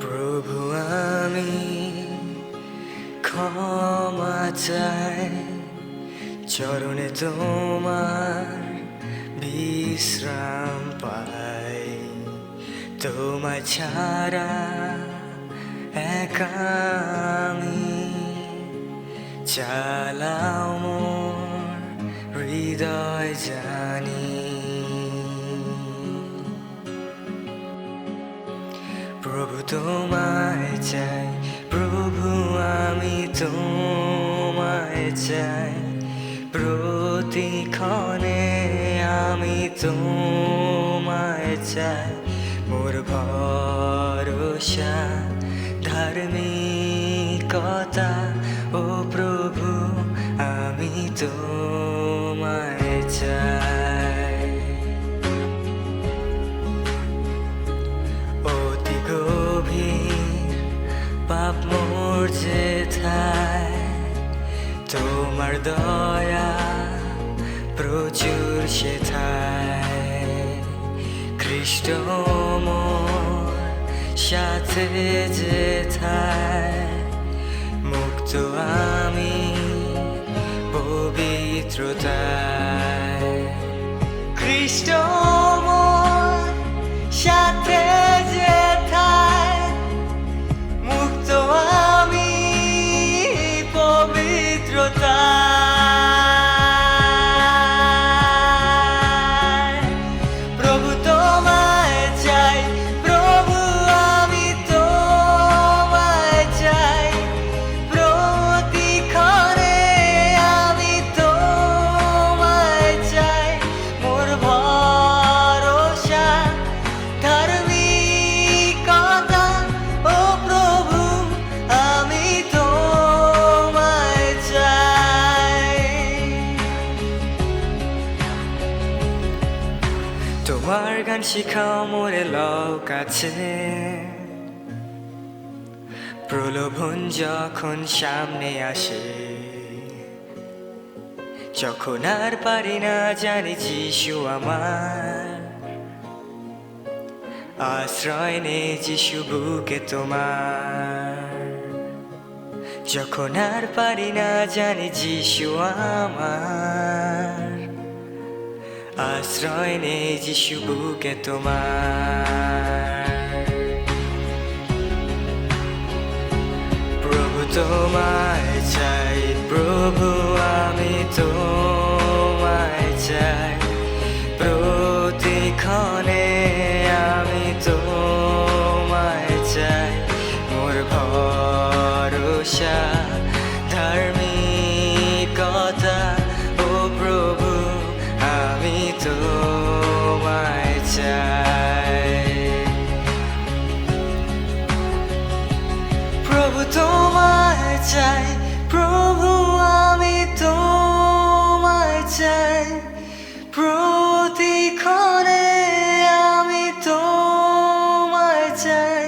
প্রভু আমি ক্ষমা চাই, চরণে তোমার বিশ্রাম পাই। তোমায় ছাড়া একা আমি, চালাও মোর হৃদয় জানি। প্রভু তোমায় চাই, প্রভু আমি তোমায় চাই, প্রতিক্ষণে আমি তোমায় চাই। মোর ভরসা ধার্মিকতা, ও প্রভু আমি তোমায় চাই। অতি গভীর পাপ মোর যেথায়, তোমার দয়া প্রচুর সেথায়। খ্রিস্ট মোর সাথে যেথায়, মুক্ত আমি পবিত্রতায়। খ্রিস্ট মোর সাথে যেথায়, মুক্ত আমি পবিত্রতায়। প্রভু তোমায় চাই, প্রভু আমি তোমায় চাই, প্রতিক্ষণে আমি তোমায় চাই। মোর ভরসা ধার্মিকতা, ও প্রভু আমি তোমায় চাই। তোমার গান শিখাও মোরে লোক আছে, প্রলোভন যখন সামনে আসে, যখন আর পারি না জানি যিশু আমার আশ্রয় নে, যিশু বুকে তোমার। যখন আর পারি না জানি যিশু আমার আশ্রয় নে, যিশু বুকে তোমার। প্রভু তোমায় চাই, প্রভু আমি তোমায় চাই, প্রতিক্ষণে আমি তোমায় চাই। মোর ভরসা ধার্মিকতা, ও প্রভু আমি তোমায় চাই। প্রভু তোমায় চাই, প্রভু আমি তোমায় চাই, প্রতিক্ষণে আমি তোমায় চাই।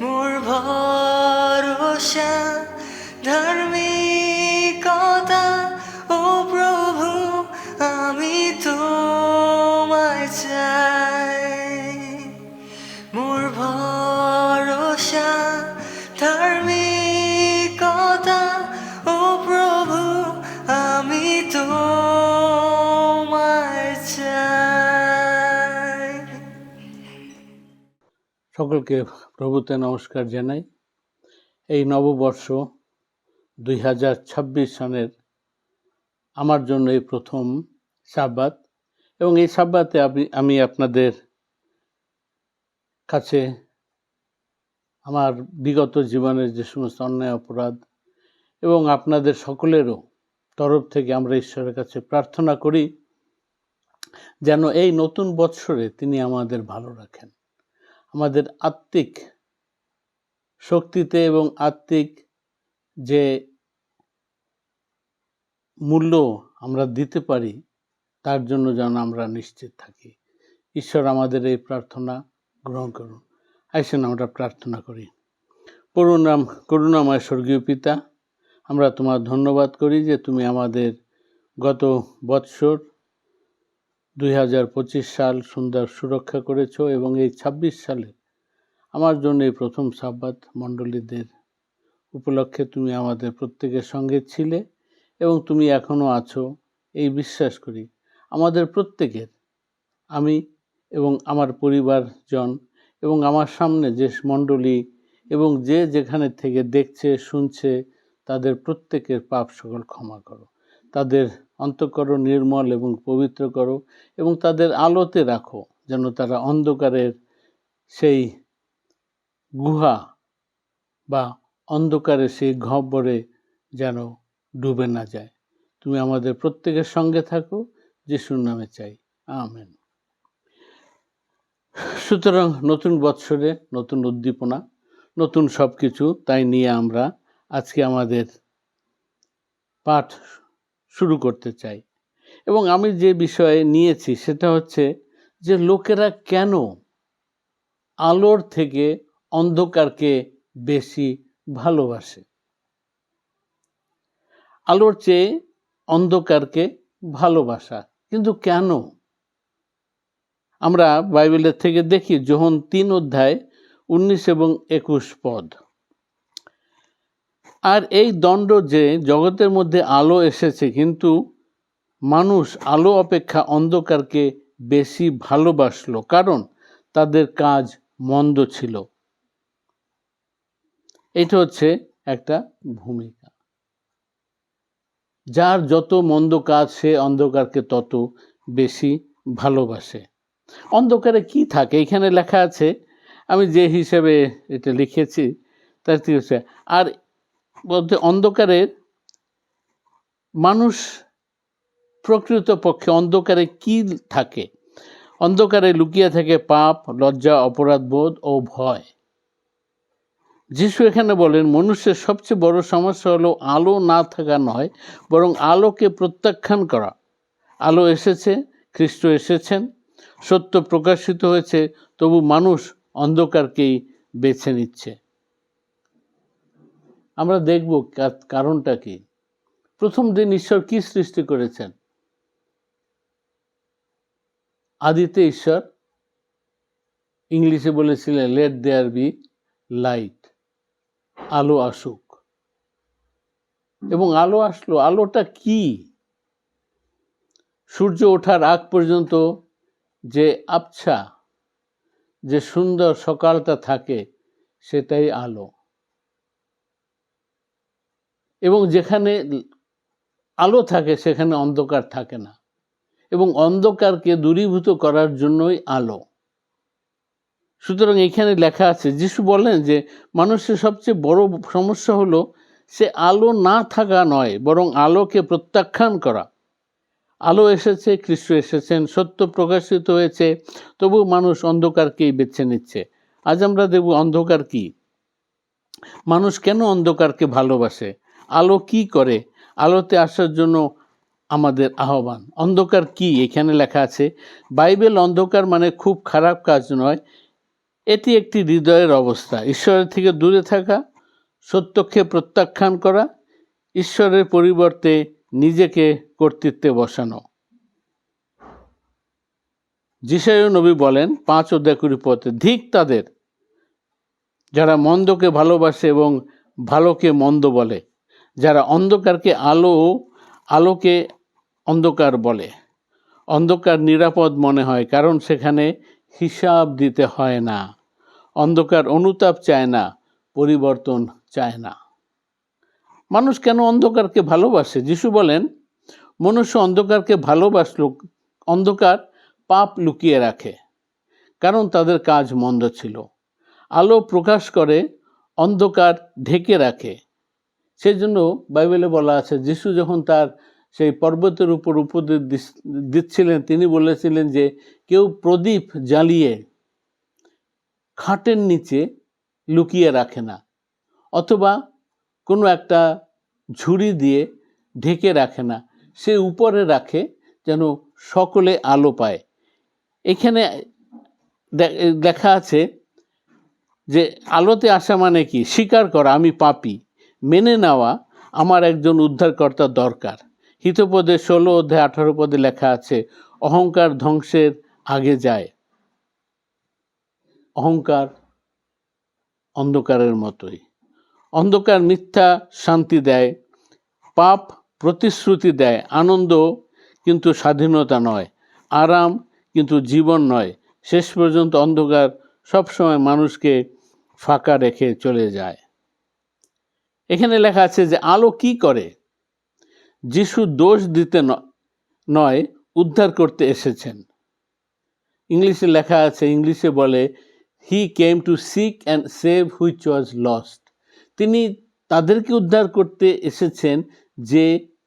মোর ভরসা ধার্মিকতা, ও প্রভু আমি তোমায় চাই। মোর ভরসা ধার্মিকতা, ও প্রভু আমি তোমায় চাই। সকলকে প্রভুতে নমস্কার জানাই। এই নববর্ষ 2026 সনের আমার জন্য এই প্রথম সাব্বাত, এবং এই সাব্বাতে আমি আপনাদের কাছে আমার বিগত জীবনের যে সমস্ত অন্যায় অপরাধ এবং আপনাদের সকলেরও তরফ থেকে আমরা ঈশ্বরের কাছে প্রার্থনা করি যেন এই নতুন বৎসরে তিনি আমাদের ভালো রাখেন, আমাদের আত্মিক শক্তিতে এবং আত্মিক যে মূল্য আমরা দিতে পারি তার জন্য যেন আমরা নিশ্চিত থাকি। ঈশ্বর আমাদের এই প্রার্থনা গ্রহণ করুন। আসুন আমরা প্রার্থনা করি। করুণাময় স্বর্গীয় পিতা, আমরা তোমার ধন্যবাদ করি যে তুমি আমাদের গত বৎসর 2025 সাল সুন্দর সুরক্ষা করেছো এবং এই 26 সালে আমার জন্য এই প্রথম সাব্বাত মণ্ডলীদের উপলক্ষে তুমি আমাদের প্রত্যেকের সঙ্গে ছিলে এবং তুমি এখনও আছো এই বিশ্বাস করি। আমাদের প্রত্যেকের, আমি এবং আমার পরিবারজন এবং আমার সামনে যে মণ্ডলী এবং যে যেখানে থেকে দেখছে শুনছে তাদের প্রত্যেকের পাপ সকল ক্ষমা করো, তাদের অন্তঃকরণ নির্মল এবং পবিত্র করো এবং তাদের আলোতে রাখো, যেন তারা অন্ধকারের সেই গুহা বা অন্ধকারের সেই গহ্বরে যেন ডুবে না যায়। তুমি আমাদের প্রত্যেকের সঙ্গে থাকো, যিশুর নামে চাই, আমেন। সুতরাং নতুন বৎসরে নতুন উদ্দীপনা, নতুন সব কিছু, তাই নিয়ে আমরা আজকে আমাদের পাঠ শুরু করতে চাই। এবং আমি যে বিষয়ে নিয়েছি সেটা হচ্ছে যে লোকেরা কেন আলোর থেকে অন্ধকারকে বেশি ভালোবাসে। আলোর চেয়ে অন্ধকারকে ভালোবাসা কিন্তু কেন? আমরা বাইবেলের থেকে দেখি যোহন 3 অধ্যায় 19 এবং 21 পদ। আর এই দণ্ড যে জগতের মধ্যে আলো এসেছে, কিন্তু মানুষ আলো অপেক্ষা অন্ধকারকে বেশি ভালোবাসলো, কারণ তাদের কাজ মন্দ ছিল। এটা হচ্ছে একটা ভূমিকা। যার যত মন্দ কাজ সে অন্ধকারকে তত বেশি ভালোবাসে। অন্ধকারে কি থাকে এখানে লেখা আছে, আমি যে হিসেবে এটা লিখেছি তার কি হচ্ছে, আর বলতে অন্ধকারের মানুষ প্রকৃতপক্ষে অন্ধকারে কি থাকে? অন্ধকারে লুকিয়ে থাকে পাপ, লজ্জা, অপরাধবোধ ও ভয়। যিশু এখানে বলেন মনুষ্যের সবচেয়ে বড় সমস্যা হলো আলো না থাকা নয়, বরং আলোকে প্রত্যাখ্যান করা। আলো এসেছে, খ্রিস্ট এসেছেন, সত্য প্রকাশিত হয়েছে, তবু মানুষ অন্ধকারকেই বেছে নিচ্ছে। আমরা দেখব কারণটা কি। প্রথম দিন ঈশ্বর কি সৃষ্টি করেছেন? আদিতে ঈশ্বর ইংলিশে বলেছিলেন লেট দেয়ার বি লাইট, আলো আসুক। এবং আলো আসলো। আলোটা কি? সূর্য ওঠার আগ পর্যন্ত যে আবছা, যে সুন্দর সকালটা থাকে সেটাই আলো। এবং যেখানে আলো থাকে সেখানে অন্ধকার থাকে না, এবং অন্ধকারকে দূরীভূত করার জন্যই আলো। সুতরাং এখানে লেখা আছে, যিশু বলেন যে মানুষের সবচেয়ে বড় সমস্যা হলো সে আলো না থাকা নয়, বরং আলোকে প্রত্যাখ্যান করা। আলো এসেছে, খ্রিস্ট এসেছেন, সত্য প্রকাশিত হয়েছে, তবু মানুষ অন্ধকারকেই বেছে নিচ্ছে। আজ আমরা দেখব অন্ধকার কি, মানুষ কেন অন্ধকারকে ভালোবাসে, আলো কি করে, আলোতে আসার জন্য আমাদের আহ্বান। অন্ধকার কি এখানে লেখা আছে, বাইবেল অন্ধকার মানে খুব খারাপ কাজ নয়, এটি একটি হৃদয়ের অবস্থা। ঈশ্বরের থেকে দূরে থাকা, সত্যকে প্রত্যাখ্যান করা, ঈশ্বরের পরিবর্তে নিজেকে কর্তৃত্বে বসানো। যিশায়া নবী বলেন 5 অধ্যায় 20 পদে, ধিক তাদের যারা মন্দকে ভালোবাসে এবং ভালোকে মন্দ বলে, যারা অন্ধকারকে আলো, আলোকে অন্ধকার বলে। অন্ধকার নিরাপদ মনে হয়, কারণ সেখানে হিসাব দিতে হয় না। অন্ধকার অনুতাপ চায় না, পরিবর্তন চায় না। মানুষ কেন অন্ধকারকে ভালোবাসে? যিশু বলেন মনুষ্য অন্ধকারকে ভালোবাসলো, অন্ধকার পাপ লুকিয়ে রাখে, কারণ তাদের কাজ মন্দ ছিল। আলো প্রকাশ করে, অন্ধকার ঢেকে রাখে। সেই জন্য বাইবেলে বলা আছে, যিশু যখন তার সেই পর্বতের উপর উপদেশ দিচ্ছিলেন, তিনি বলেছিলেন যে কেউ প্রদীপ জ্বালিয়ে খাটের নিচে লুকিয়ে রাখে না, অথবা কোনো একটা ঝুড়ি দিয়ে ঢেকে রাখে না, সে উপরে রাখে যেন সকলে আলো পায়। এখানে লেখা আছে যে আলোতে আসা মানে কি? স্বীকার করা আমি পাপী, মেনে নেওয়া আমার একজন উদ্ধারকর্তা দরকার। হিতোপদে 16 অধ্যায় 18 পদে লেখা আছে, অহংকার ধ্বংসের আগে যায়। অহংকার অন্ধকারের মতোই। অন্ধকার মিথ্যা শান্তি দেয়, পাপ প্রতিশ্রুতি দেয়, আনন্দ কিন্তু স্বাধীনতা নয়, আরাম কিন্তু জীবন নয়। শেষ পর্যন্ত অন্ধকার সবসময় মানুষকে ফাঁকা রেখে চলে যায়। এখানে লেখা আছে যে আলো কি করে? যিশু দোষ দিতে নয়, উদ্ধার করতে এসেছেন। ইংলিশে লেখা আছে, ইংলিশে বলে, he came to seek and save which was lost. তিনি তাদেরকে উদ্ধার করতে এসেছেন যে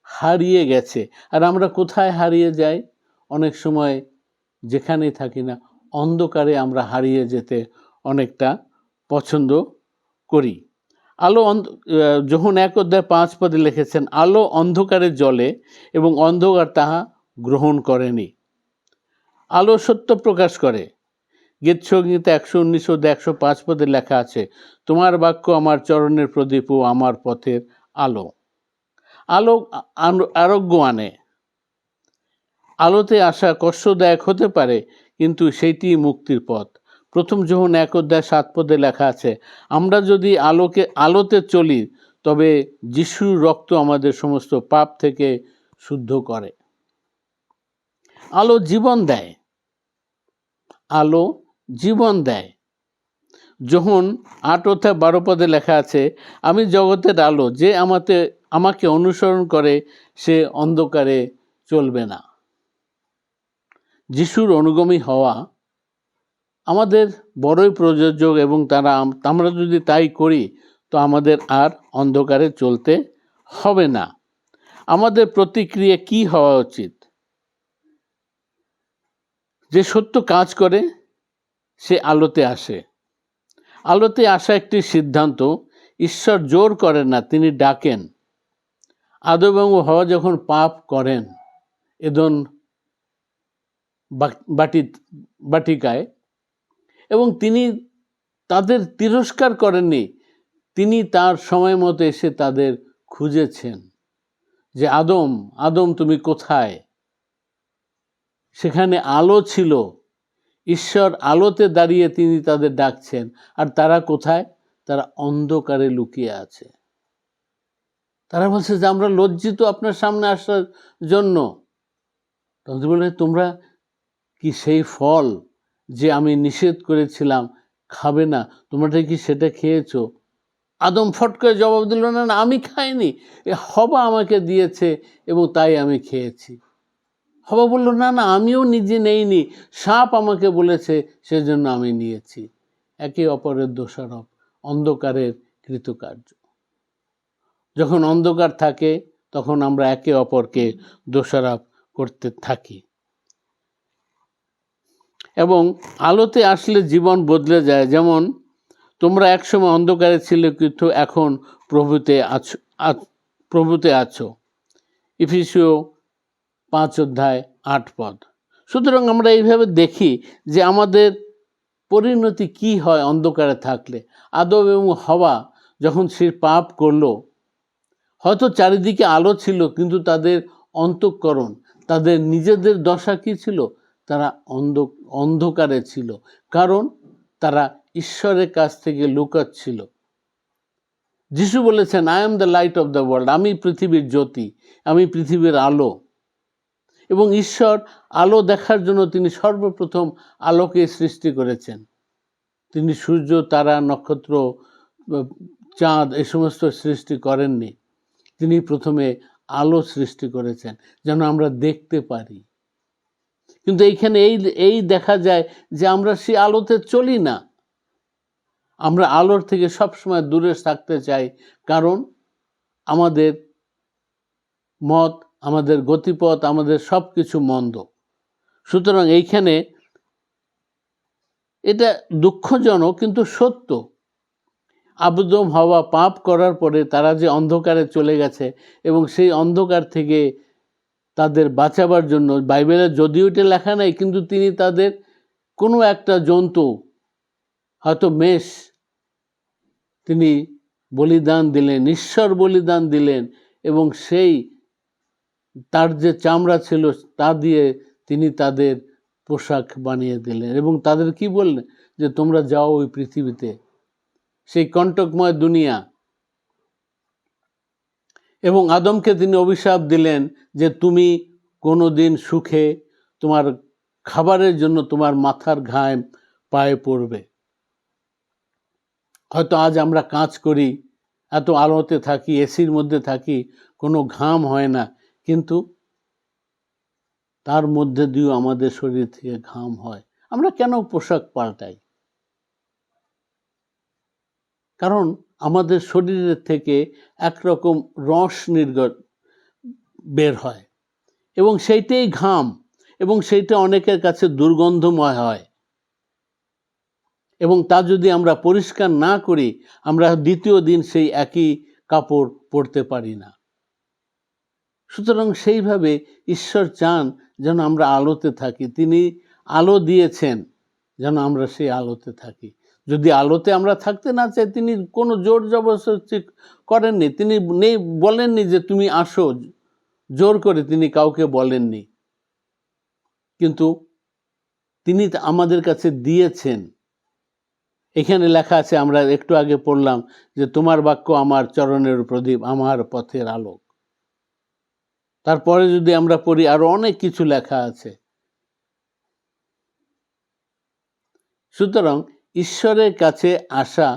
হারিয়ে গেছে। আর আমরা কোথায় হারিয়ে যাই? অনেক সময় যেখানেই থাকি না, অন্ধকারে আমরা হারিয়ে যেতে অনেকটা পছন্দ করি। আলো যোহন 1 অধ্যায় 5 পদে লিখেছেন, আলো অন্ধকারে জ্বলে এবং অন্ধকার তাহা গ্রহণ করেনি। আলো সত্য প্রকাশ করে। গীতসংহিতা 119 অধ্যায় 105 পদে লেখা আছে, তোমার বাক্য আমার চরণের প্রদীপ ও আমার পথের আলো। আলো আরোগ্য আনে। আলোতে আসা কষ্টদায়ক হতে পারে, কিন্তু সেইটি মুক্তির পথ। প্রথম যোহন 1 অধ্যায় 7 পদে লেখা আছে, আমরা যদি আলোতে চলি তবে যিশুর রক্ত আমাদের সমস্ত পাপ থেকে শুদ্ধ করে। আলো জীবন দেয়। আলো জীবন দেয়। যোহন 8 অধ্যায় 12 পদে লেখা আছে, আমি জগতের আলো, যে আমাকে অনুসরণ করে সে অন্ধকারে চলবে না। যিশুর অনুগামী হওয়া আমাদের বড়ই প্রযোজ্য, এবং আমরা যদি তাই করি তো আমাদের আর অন্ধকারে চলতে হবে না। আমাদের প্রতিক্রিয়া কি হওয়া উচিত? যে সত্য কাজ করে সে আলোতে আসে। আলোতে আসা একটি সিদ্ধান্ত। ঈশ্বর জোর করেন না, তিনি ডাকেন। আদম এবং হাওয়া যখন পাপ করেন এদন বাটিকায়, এবং তিনি তাদের তিরস্কার করেননি, তিনি তার সময় মতো এসে তাদের খুঁজেছেন যে আদম, আদম তুমি কোথায়? সেখানে আলো ছিল। ঈশ্বর আলোতে দাঁড়িয়ে তিনি তাদের ডাকছেন। আর তারা কোথায়? তারা অন্ধকারে লুকিয়ে আছে। তারা বলছে যে আমরা লজ্জিত আপনার সামনে আসার জন্য। তখন বলে, তোমরা কি সেই ফল যে আমি নিষেধ করেছিলাম খাবে না, তোমরা কি সেটা খেয়েছো? আদম ফট করে জবাব দিল, না না, আমি খাইনি, হবা আমাকে দিয়েছে এবং তাই আমি খেয়েছি। হবা বলল, না না, আমিও নিজে নেইনি, সাপ আমাকে বলেছে সেজন্য আমি নিয়েছি। একে অপরের দোষারোপ, অন্ধকারের কৃতকার্য। যখন অন্ধকার থাকে তখন আমরা একে অপরকে দোষারোপ করতে থাকি। এবং আলোতে আসলে জীবন বদলে যায়। যেমন তোমরা একসময় অন্ধকারে ছিলে, কিন্তু এখন প্রভুতে আছো। ইফিসীয় 5 অধ্যায় 8 পদ। সুতরাং আমরা এইভাবে দেখি যে আমাদের পরিণতি কি হয় অন্ধকারে থাকলে। আদম এবং হাওয়া যখন সে পাপ করলো, হয়তো চারিদিকে আলো ছিল, কিন্তু তাদের অন্তঃকরণ, তাদের নিজেদের দশা কি ছিল? তারা অন্ধকারে ছিল, কারণ তারা ঈশ্বরের কাছ থেকে লুকাচ্ছিল। যিশু বলেছেন, I am the light off the world, আমি পৃথিবীর জ্যোতি, আমি পৃথিবীর আলো। এবং ঈশ্বর আলো দেখার জন্য তিনি সর্বপ্রথম আলোকে সৃষ্টি করেছেন। তিনি সূর্য, তারা, নক্ষত্র, চাঁদ এই সমস্ত সৃষ্টি করেননি। তিনি প্রথমে আলো সৃষ্টি করেছেন যেন আমরা দেখতে পারি। কিন্তু এইখানে এই দেখা যায় যে আমরা সেই আলোতে চলি না। আমরা আলোর থেকে সবসময় দূরে থাকতে চাই, কারণ আমাদের মত, আমাদের গতিপথ, আমাদের সব কিছু মন্দ। সুতরাং এইখানে এটা দুঃখজনক কিন্তু সত্য। আদম হাওয়া পাপ করার পরে তারা যে অন্ধকারে চলে গেছে, এবং সেই অন্ধকার থেকে তাদের বাঁচাবার জন্য বাইবেলে যদিও এটা লেখা নাই, কিন্তু তিনি তাদের কোনো একটা জন্তু, হয়তো মেষ, তিনি বলিদান দিলেন, ঈশ্বর বলিদান দিলেন, এবং সেই তার যে চামড়া ছিল তা দিয়ে তিনি তাদের পোশাক বানিয়ে দিলেন এবং তাদের কি বললেন যে তোমরা যাও ওই পৃথিবীতে, সেই কণ্টকময় দুনিয়া। এবং আদমকে তিনি অভিশাপ দিলেন যে তুমি কোনোদিন সুখে তোমার খাবারের জন্য তোমার মাথার ঘাম পায়ে পড়বে। হয়তো আজ আমরা কাজ করি, এত আলোতে থাকি, এসির মধ্যে থাকি, কোনো ঘাম হয় না, কিন্তু তার মধ্যে দিয়েও আমাদের শরীর থেকে ঘাম হয়। আমরা কেন পোশাক পাল্টাই? কারণ আমাদের শরীরের থেকে একরকম রস নির্গত বের হয় এবং সেইটাই ঘাম, এবং সেইটা অনেকের কাছে দুর্গন্ধময় হয়, এবং তা যদি আমরা পরিষ্কার না করি আমরা দ্বিতীয় দিন সেই একই কাপড় পরতে পারি না। সুতরাং সেইভাবে ঈশ্বর চান যেন আমরা আলোতে থাকি। তিনি আলো দিয়েছেন যেন আমরা সেই আলোতে থাকি। যদি আলোতে আমরা থাকতে না চাই, তিনি কোনো জোর জবরদস্তি করেননি, তিনি বলেননি যে তুমি আসো, জোর করে তিনি কাউকে বলেননি, কিন্তু তিনি আমাদের কাছে দিয়েছেন। এখানে লেখা আছে, আমরা একটু আগে পড়লাম যে তোমার বাক্য আমার চরণের প্রদীপ, আমার পথের আলোক। তারপরে যদি আমরা পড়ি আরো অনেক কিছু লেখা আছে। সুতরাং ঈশ্বরের কাছে আসা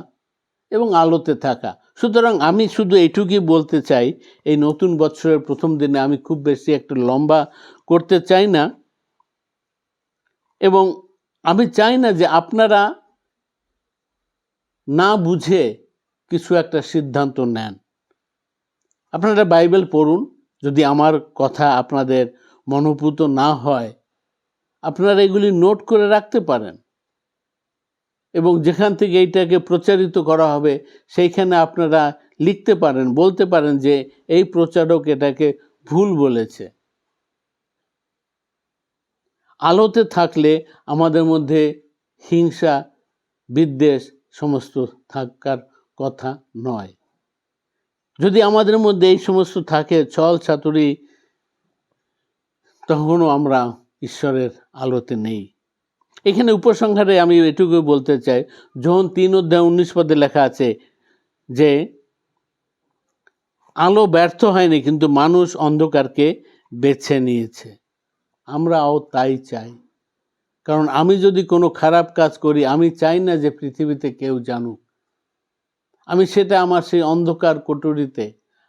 এবং আলোতে থাকা। সুতরাং আমি শুধু এইটুকুই বলতে চাই, এই নতুন বছরের প্রথম দিনে আমি খুব বেশি একটা লম্বা করতে চাই না, এবং আমি চাই না যে আপনারা না বুঝে কিছু একটা সিদ্ধান্ত নেন। আপনারা বাইবেল পড়ুন, যদি আমার কথা আপনাদের মনোপুত না হয় আপনারা এগুলি নোট করে রাখতে পারেন, এবং যেখান থেকে এইটাকে প্রচারিত করা হবে সেইখানে আপনারা লিখতে পারেন, বলতে পারেন যে এই প্রচারক এটাকে ভুল বলেছে। আলোতে থাকলে আমাদের মধ্যে হিংসা, বিদ্বেষ সমস্ত থাকার কথা নয়। যদি আমাদের মধ্যে এই সমস্ত থাকে, ছল ছাতুরি, তখনও আমরা ঈশ্বরের আলোতে নেই। এখানে উপসংহারে আমি এটুকু বলতে চাই, যোহন 3:19 লেখা আছে যে আলো ব্যর্থ হয়নি, কিন্তু মানুষ অন্ধকারকে বেছে নিয়েছে। আমরাও তাই চাই, কারণ আমি যদি কোনো খারাপ কাজ করি আমি চাই না যে পৃথিবীতে কেউ জানুক। আমি সেটা আমার সেই অন্ধকার কোটরিতে,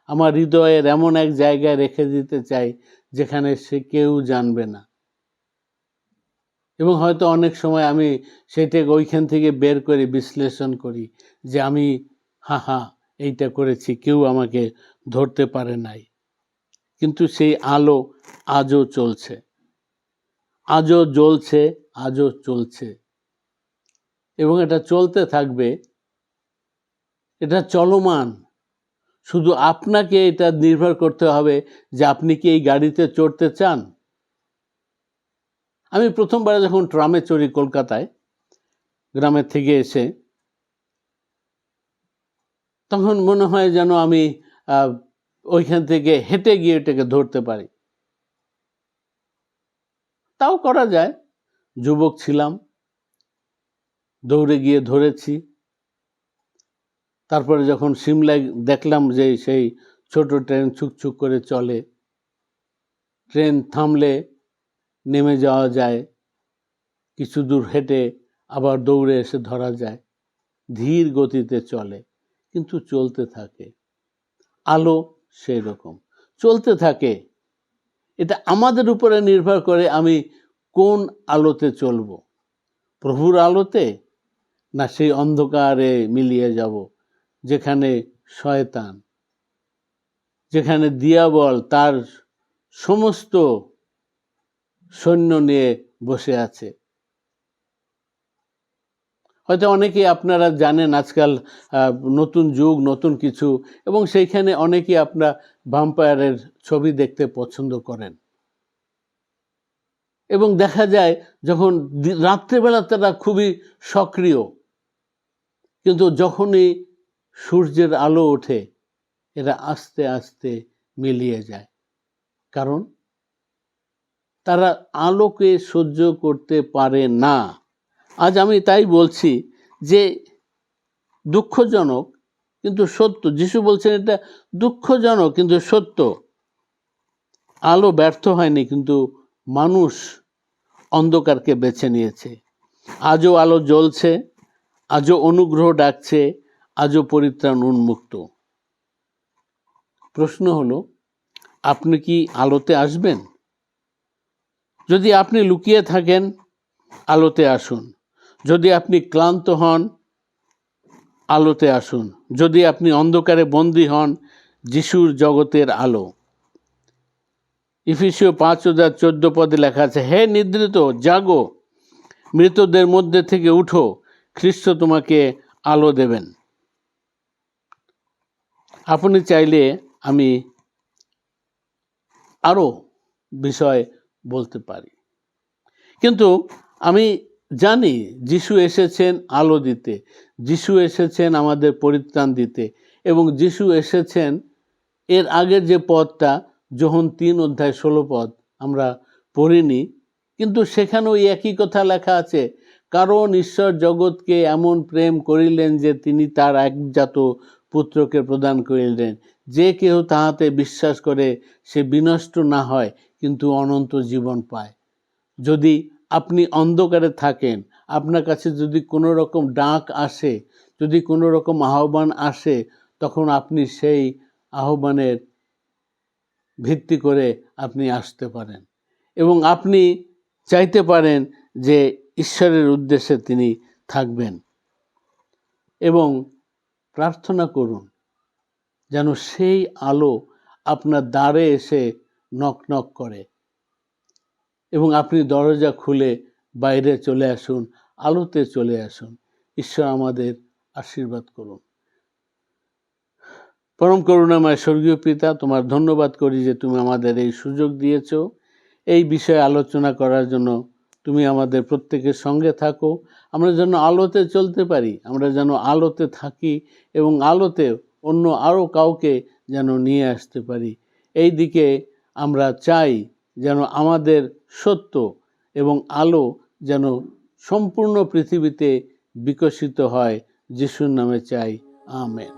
আমার হৃদয়ের এমন এক জায়গায় রেখে দিতে চাই যেখানে সে কেউ জানবে না। এবং হয়তো অনেক সময় আমি সেটাকে ওইখান থেকে বের করে বিশ্লেষণ করি যে আমি এইটা করেছি, কেউ আমাকে ধরতে পারে নাই। কিন্তু সেই আলো আজও চলছে, আজও জ্বলছে, আজও চলছে, এবং এটা চলতে থাকবে। এটা চলমান। শুধু আপনাকে এটা নির্ভর করতে হবে যে আপনি কি এই গাড়িতে চড়তে চান। আমি প্রথমবার যখন ট্রামে চড়ি কলকাতায়, গ্রামের থেকে এসে, তখন মনে হয় যেন আমি ওইখান থেকে হেঁটে গিয়ে এটাকে ধরতে পারি। তাও করা যায়, যুবক ছিলাম, দৌড়ে গিয়ে ধরেছি। তারপরে যখন সিমলায় দেখলাম যে সেই ছোট ট্রেন ছুকছুক করে চলে, ট্রেন থামলে নেমে যাওয়া যায়, কিছু দূর হেঁটে আবার দৌড়ে এসে ধরা যায়। ধীর গতিতে চলে, কিন্তু চলতে থাকে। আলো সেই রকম চলতে থাকে। এটা আমাদের উপরে নির্ভর করে আমি কোন আলোতে চলব, প্রভুর আলোতে না সেই অন্ধকারে মিলিয়ে যাব যেখানে শয়তান, যেখানে দিয়াবল তার সমস্ত সৈন্য নিয়ে বসে আছে। হয়তো অনেকেই আপনারা জানেন আজকাল নতুন যুগ, নতুন কিছু, এবং সেইখানে অনেকেই আপনারা ভ্যাম্পায়ারের ছবি দেখতে পছন্দ করেন, এবং দেখা যায় যখন রাত্রেবেলা তারা খুবই সক্রিয়, কিন্তু যখনই সূর্যের আলো ওঠে, এরা আস্তে আস্তে মিলিয়ে যায়। কারণ তারা আলোকে সহ্য করতে পারে না। আজ আমি তাই বলছি যে দুঃখজনক কিন্তু সত্য, যিশু বলছেন এটা দুঃখজনক কিন্তু সত্য, আলো ব্যর্থ হয়নি, কিন্তু মানুষ অন্ধকারকে বেছে নিয়েছে। আজও আলো জ্বলছে, আজও অনুগ্রহ ডাকছে, আজও পরিত্রাণ উন্মুক্ত। প্রশ্ন হলো, আপনি কি আলোতে আসবেন? যদি আপনি লুকিয়ে থাকেন, আলোতে আসুন। যদি আপনি ক্লান্ত হন, আলোতে আসুন। যদি আপনি অন্ধকারে বন্দী হন, যিশুর জগতের আলো। ইফিসীয় 5:14 লেখা আছে, হে নিদ্রিত জাগো, মৃতদের মধ্যে থেকে উঠো, খ্রিস্ট তোমাকে আলো দেবেন। আপনি চাইলে আমি আরো বিষয় বলতে পারি, কিন্তু আমি জানি যিশু এসেছেন আলো দিতে, যিশু এসেছেন আমাদের পরিত্রাণ দিতে, এবং যিশু এসেছেন, এর আগের যে পদটা যোহন 3:16 আমরা পড়িনি, কিন্তু সেখানেও একই কথা লেখা আছে, কারণ ঈশ্বর জগৎকে এমন প্রেম করিলেন যে তিনি তার একজাত পুত্রকে প্রদান করিলেন, যে কেহ তাহাতে বিশ্বাস করে সে বিনষ্ট না হয় কিন্তু অনন্ত জীবন পায়। যদি আপনি অন্ধকারে থাকেন, আপনার কাছে যদি কোনো রকম ডাক আসে, যদি কোনো রকম আহ্বান আসে, তখন আপনি সেই আহ্বানের ভিত্তি করে আপনি আসতে পারেন এবং আপনি চাইতে পারেন যে ঈশ্বরের উদ্দেশ্যে তিনি থাকবেন, এবং প্রার্থনা করুন যেন সেই আলো আপনার দ্বারে এসে নক নক করে এবং আপনি দরজা খুলে বাইরে চলে আসুন, আলোতে চলে আসুন। ঈশ্বর আমাদের আশীর্বাদ করুন। পরম করুণাময় স্বর্গীয় পিতা, তোমার ধন্যবাদ করি যে তুমি আমাদের এই সুযোগ দিয়েছ এই বিষয়ে আলোচনা করার জন্য। তুমি আমাদের প্রত্যেকের সঙ্গে থাকো, আমরা যেন আলোতে চলতে পারি, আমরা যেন আলোতে থাকি এবং আলোতে অন্য আরও কাউকে যেন নিয়ে আসতে পারি। এই দিকে আমরা চাই যেন আমাদের সত্য এবং আলো যেন সম্পূর্ণ পৃথিবীতে বিকশিত হয়। যিশুর নামে চাই, আমেন।